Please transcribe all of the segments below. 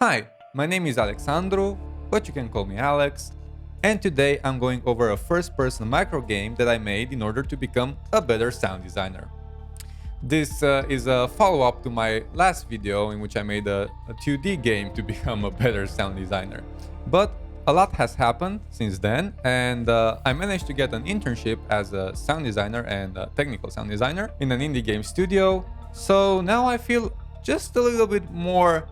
Hi, my name is Alexandru, but you can call me Alex, and today I'm going over a first-person micro game that I made in order to become a better sound designer. This is a follow-up to my last video in which I made a 2D game to become a better sound designer. But a lot has happened since then, and I managed to get an internship as a sound designer and a technical sound designer in an indie game studio. So now I feel just a little bit more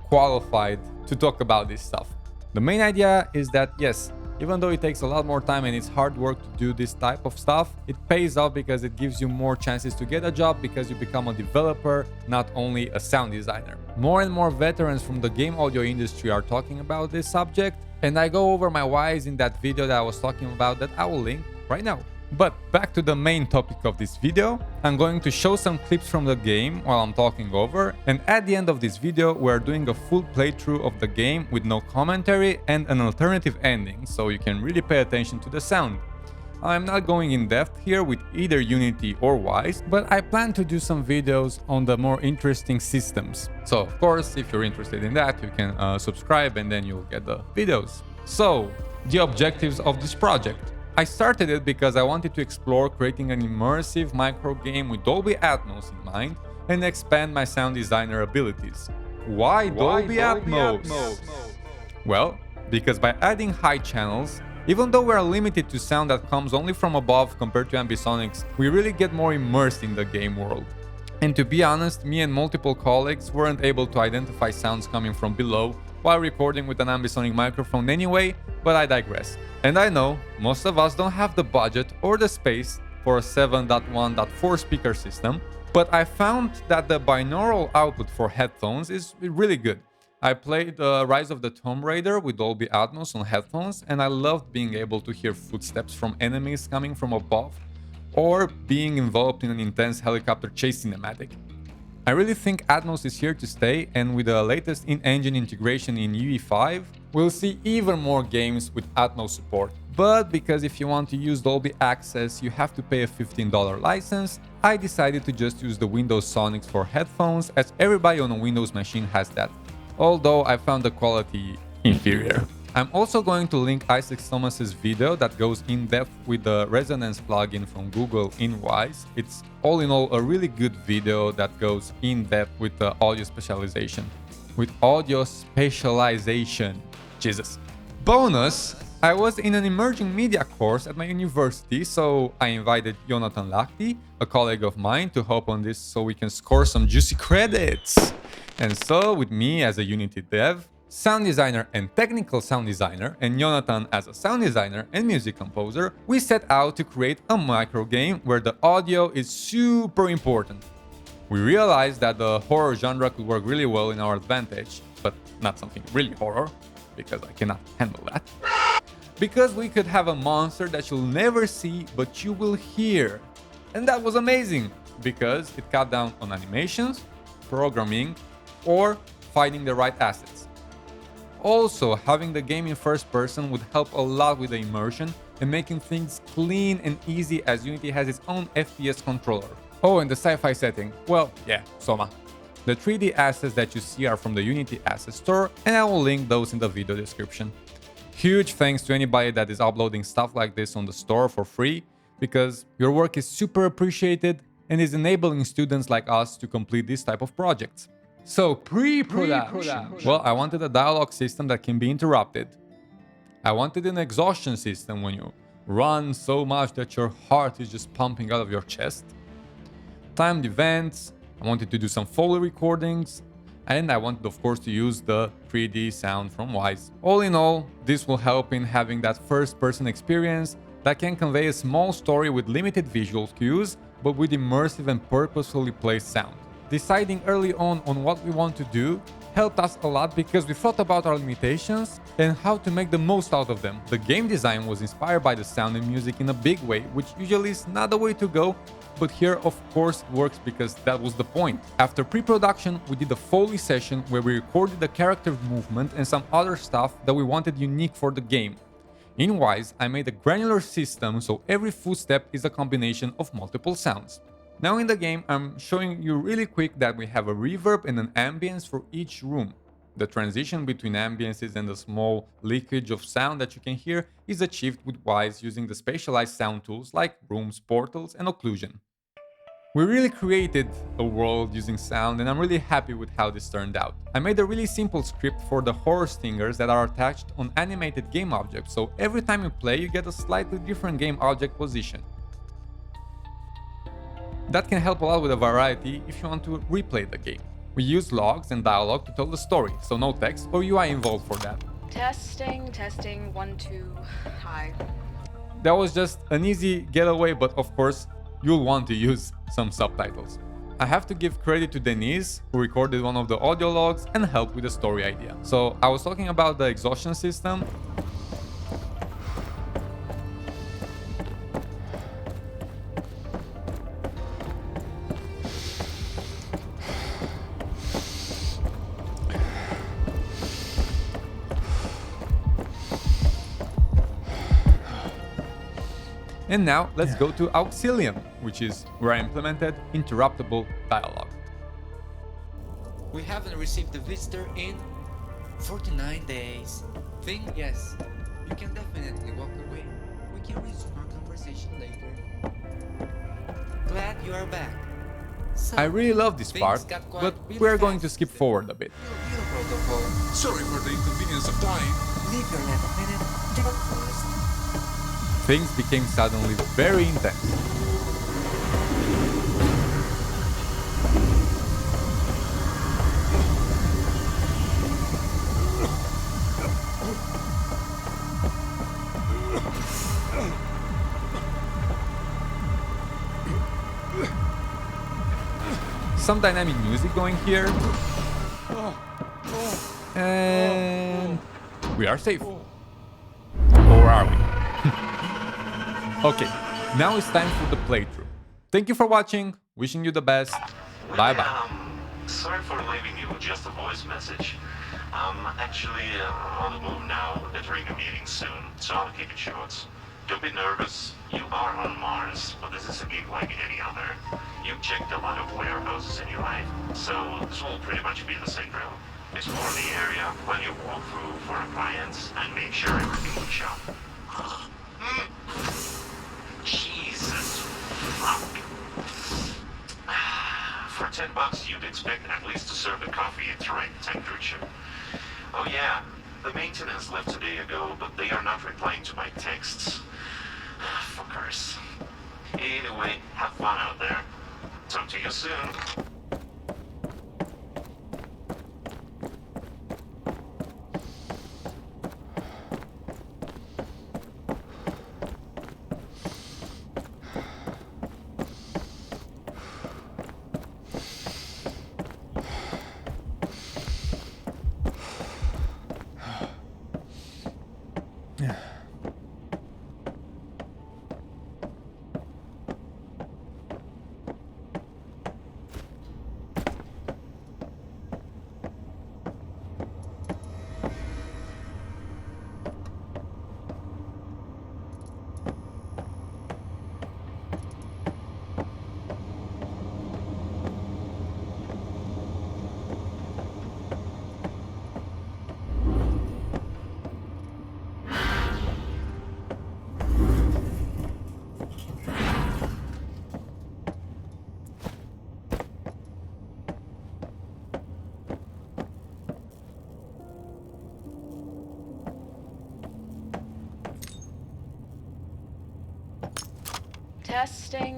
qualified to talk about this stuff. The main idea is that yes, even though it takes a lot more time and it's hard work to do this type of stuff, it pays off because it gives you more chances to get a job because you become a developer, not only a sound designer. More and more veterans from the game audio industry are talking about this subject, and I go over my whys in that video that I was talking about that I will link right now. But back to the main topic of this video, I'm going to show some clips from the game while I'm talking over, and at the end of this video we're doing a full playthrough of the game with no commentary and an alternative ending, so you can really pay attention to the sound. I'm not going in depth here with either Unity or Wise, but I plan to do some videos on the more interesting systems. So of course, if you're interested in that, you can subscribe and then you'll get the videos. So, the objectives of this project. I started it because I wanted to explore creating an immersive micro game with Dolby Atmos in mind and expand my sound designer abilities. Why Dolby Atmos? Well, because by adding high channels, even though we are limited to sound that comes only from above compared to ambisonics, we really get more immersed in the game world. And to be honest, me and multiple colleagues weren't able to identify sounds coming from below while recording with an ambisonic microphone anyway, but I digress. And I know most of us don't have the budget or the space for a 7.1.4 speaker system, but I found that the binaural output for headphones is really good. I played Rise of the Tomb Raider with Dolby Atmos on headphones, and I loved being able to hear footsteps from enemies coming from above or being involved in an intense helicopter chase cinematic. I really think Atmos is here to stay, and with the latest in-engine integration in UE5, we'll see even more games with Atmos support. But because if you want to use Dolby Access, you have to pay a $15 license, I decided to just use the Windows Sonics for headphones, as everybody on a Windows machine has that. Although I found the quality inferior. I'm also going to link Isaac Thomas's video that goes in depth with the Resonance plugin from Google in Wise. It's all in all a really good video that goes in depth with the audio specialization. Jesus. Bonus! I was in an emerging media course at my university, so I invited Joonatan Laihi, a colleague of mine, to hop on this so we can score some juicy credits. And so, with me as a Unity dev, sound designer and technical sound designer, and Joonatan as a sound designer and music composer, we set out to create a micro game where the audio is super important. We realized that the horror genre could work really well in our advantage, but not something really horror, because I cannot handle that. Because we could have a monster that you'll never see, but you will hear. And that was amazing, because it cut down on animations, programming, or finding the right assets. Also, having the game in first person would help a lot with the immersion and making things clean and easy, as Unity has its own FPS controller. Oh, and the sci-fi setting. Well, yeah, Soma. The 3D assets that you see are from the Unity Asset Store, and I will link those in the video description. Huge thanks to anybody that is uploading stuff like this on the store for free, because your work is super appreciated and is enabling students like us to complete this type of projects. So, pre-production. Well, I wanted a dialogue system that can be interrupted. I wanted an exhaustion system when you run so much that your heart is just pumping out of your chest. Timed events. I wanted to do some Foley recordings. And I wanted, of course, to use the 3D sound from Wise. All in all, this will help in having that first-person experience that can convey a small story with limited visual cues, but with immersive and purposefully placed sound. Deciding early on what we want to do helped us a lot because we thought about our limitations and how to make the most out of them. The game design was inspired by the sound and music in a big way, which usually is not the way to go, but here of course it works because that was the point. After pre-production, we did a Foley session where we recorded the character movement and some other stuff that we wanted unique for the game. In Wise, I made a granular system so every footstep is a combination of multiple sounds. Now in the game, I'm showing you really quick that we have a reverb and an ambience for each room. The transition between ambiences and the small leakage of sound that you can hear is achieved with Wise using the spatialized sound tools like rooms, portals, and occlusion. We really created a world using sound, and I'm really happy with how this turned out. I made a really simple script for the horror stingers that are attached on animated game objects, so every time you play you get a slightly different game object position. That can help a lot with a variety if you want to replay the game. We use logs and dialogue to tell the story, so no text or UI involved for that. Testing, 1, 2, hi. That was just an easy getaway, but of course, you'll want to use some subtitles. I have to give credit to Denise, who recorded one of the audio logs and helped with the story idea. So I was talking about the exhaustion system. And now let's go to Auxilium, which is where I implemented interruptible dialogue. We haven't received a visitor in 49 days. Think? Yes. You can definitely walk away. We can resume our conversation later. Glad you are back. So, I really love this part, but we're going to skip forward a bit. Your protocol. Sorry for the inconvenience of dying. Leave your left minute. Take a first. Things became suddenly very intense. Some dynamic music going here. And we are safe. Or are we? Okay, now it's time for the playthrough. Thank you for watching, wishing you the best. Bye bye. Sorry for leaving you with just a voice message. I'm actually on the move now, entering a meeting soon, so I'll keep it short. Don't be nervous, you are on Mars, but this is a gig like any other. You've checked a lot of warehouses in your life, so this will pretty much be the same drill. Explore the area, plan your walkthrough for our clients, and make sure everything looks sharp. Jesus fuck. For $10 you'd expect at least to serve the coffee at the right temperature. Oh yeah, the maintenance left a day ago, but they are not replying to my texts. Fuckers. Anyway, have fun out there. Talk to you soon.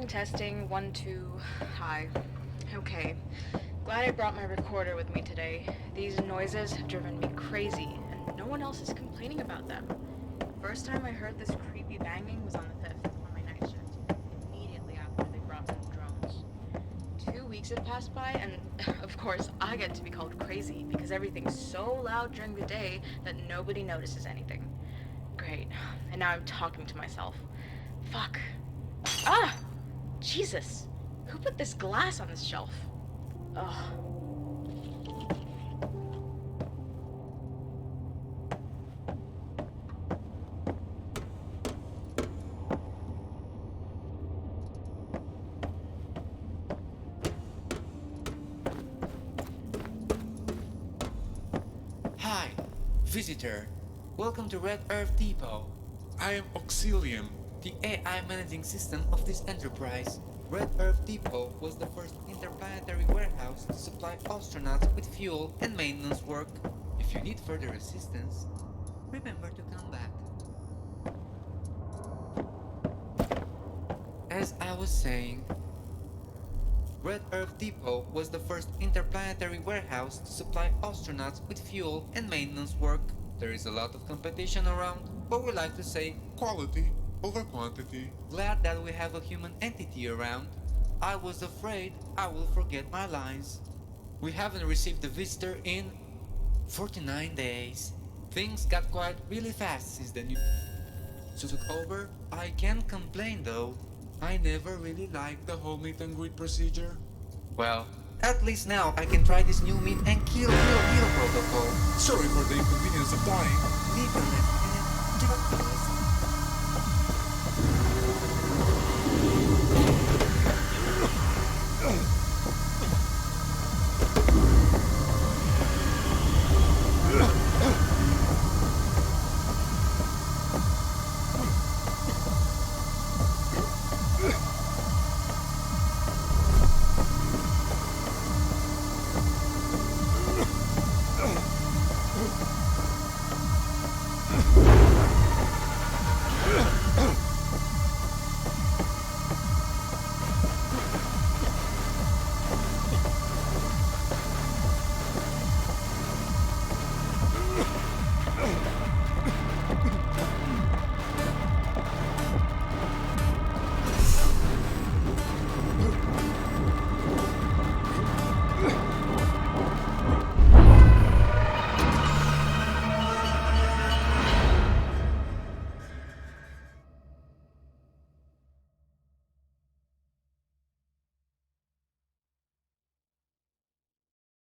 Testing, 1, 2, hi. Okay, glad I brought my recorder with me today. These noises have driven me crazy, and no one else is complaining about them. First time I heard this creepy banging was on the 5th, on my night shift, immediately after they brought some drones. 2 weeks have passed by, and of course I get to be called crazy because everything's so loud during the day that nobody notices anything. Great, and now I'm talking to myself. Fuck. Ah! Jesus! Who put this glass on this shelf? Ugh. Visitor, welcome to Red Earth Depot, I am Auxilium. the AI managing system of this enterprise. Red Earth Depot was the first interplanetary warehouse to supply astronauts with fuel and maintenance work. If you need further assistance, remember to come back. As I was saying, Red Earth Depot was the first interplanetary warehouse to supply astronauts with fuel and maintenance work. There is a lot of competition around, but we like to say, Quality over quantity. glad that we have a human entity around. I was afraid I will forget my lines. We haven't received a visitor in 49 days. Things got quiet really fast since the new took over. I can't complain though. I never really liked The whole meet and greet procedure. well, at least now I can try this new meet and kill protocol. Sorry for the inconvenience of dying. Leave a left hand, drop the